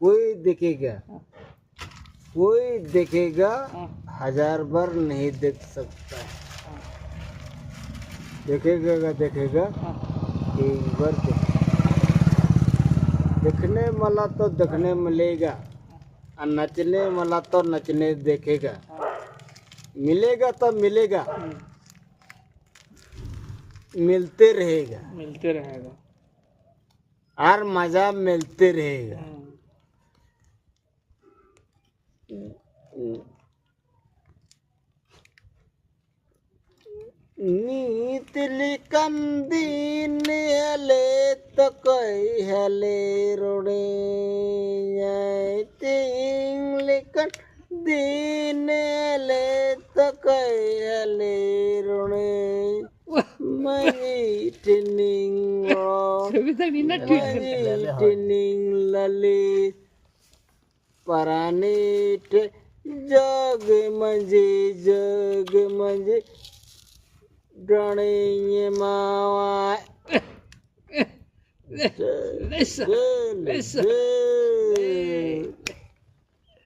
कोई देखेगा, कोई देखेगा, 1000 बार नहीं देख सकता। देखेगा देखेगा, एक बार देखने वाला तो देखने मिलेगा, और नचने वाला तो नचने देखेगा। मिलेगा तो मिलेगा, मिलते रहेगा, और मजा मिलते रहेगा। नीतली कंदीन हले तो कोई हले रोड़े, लिखन दीन हले तो कोई हले रोड़े, टिनिंग लली परानीट जग मंजे डणे मावा